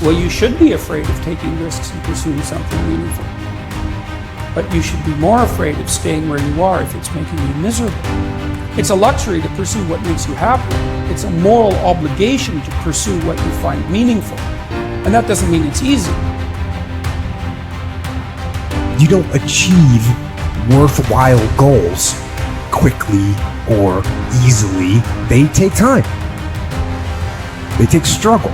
Well, you should be afraid of taking risks and pursuing something meaningful. But you should be more afraid of staying where you are if it's making you miserable. It's a luxury to pursue what makes you happy. It's a moral obligation to pursue what you find meaningful. And that doesn't mean it's easy. You don't achieve worthwhile goals quickly or easily. They take time. They take struggle.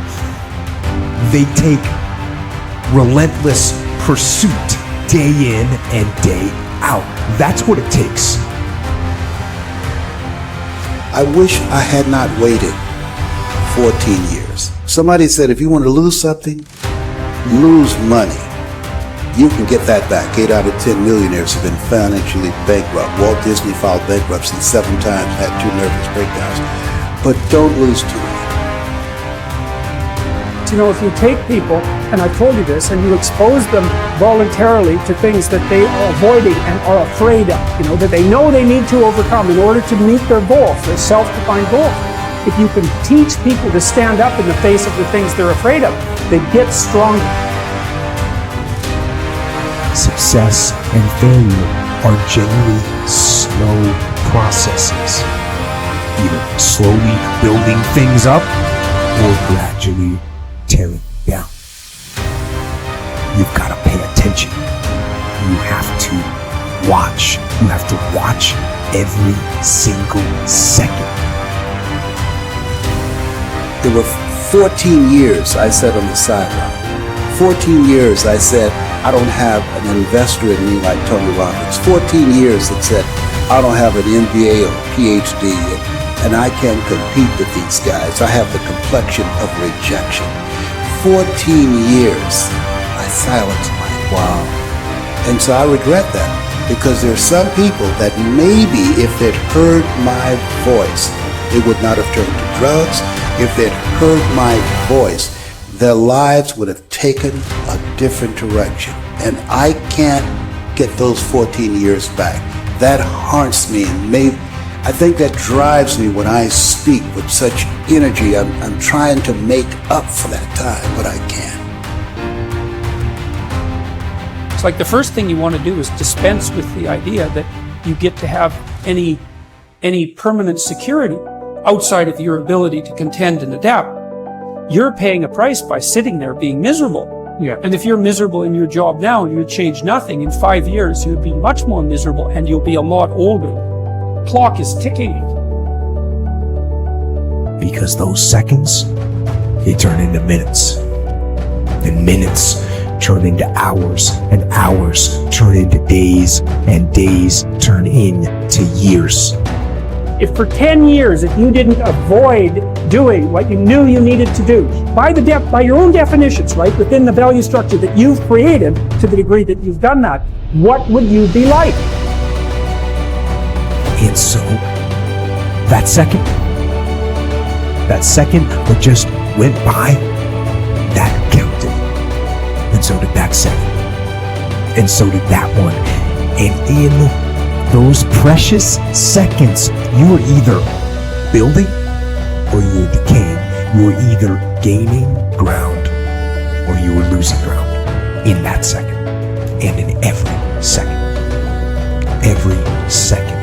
They take relentless pursuit day in and day out. That's what it takes. I wish I had not waited 14 years. Somebody said if you want to lose something, lose money. You can get that back. 8 out of 10 millionaires have been financially bankrupt. Walt Disney filed bankruptcy 7 times, had 2 nervous breakdowns. But don't lose too much. You know, if you take people, and I've told you this, and you expose them voluntarily to things that they are avoiding and are afraid of, that they know they need to overcome in order to meet their goals, their self-defined goals. If you can teach people to stand up in the face of the things they're afraid of, they get stronger. Success and failure are generally slow processes, either slowly building things up or gradually tearing down. You've got to pay attention. You have to watch. You have to watch every single second. There were 14 years I sat on the sideline. 14 years I said, I don't have an investor in me like Tony Robbins. 14 years that said, I don't have an MBA or PhD and I can't compete with these guys. I have the complexion of rejection. 14 years, I silenced my wow. And so I regret that because there's some people that maybe if they'd heard my voice, they would not have turned to drugs. If they'd heard my voice, their lives would have taken a different direction. And I can't get those 14 years back. That haunts me and I think that drives me when I speak with such energy. I'm trying to make up for that time, but I can't. It's like the first thing you want to do is dispense with the idea that you get to have any permanent security outside of your ability to contend and adapt. You're paying a price by sitting there being miserable. Yeah. And if you're miserable in your job now and you change nothing, in 5 years you'll be much more miserable and you'll be a lot older. Clock is ticking. Because those seconds, they turn into minutes. And minutes turn into hours. And hours turn into days. And days turn into years. If for 10 years, if you didn't avoid doing what you knew you needed to do, by your own definitions, right, within the value structure that you've created, to the degree that you've done that, what would you be like? And so, that second that just went by, that counted. And so did that second. And so did that one. And in those precious seconds, you are either building or you are decaying. You are either gaining ground or you are losing ground in that second and in every second. Every second.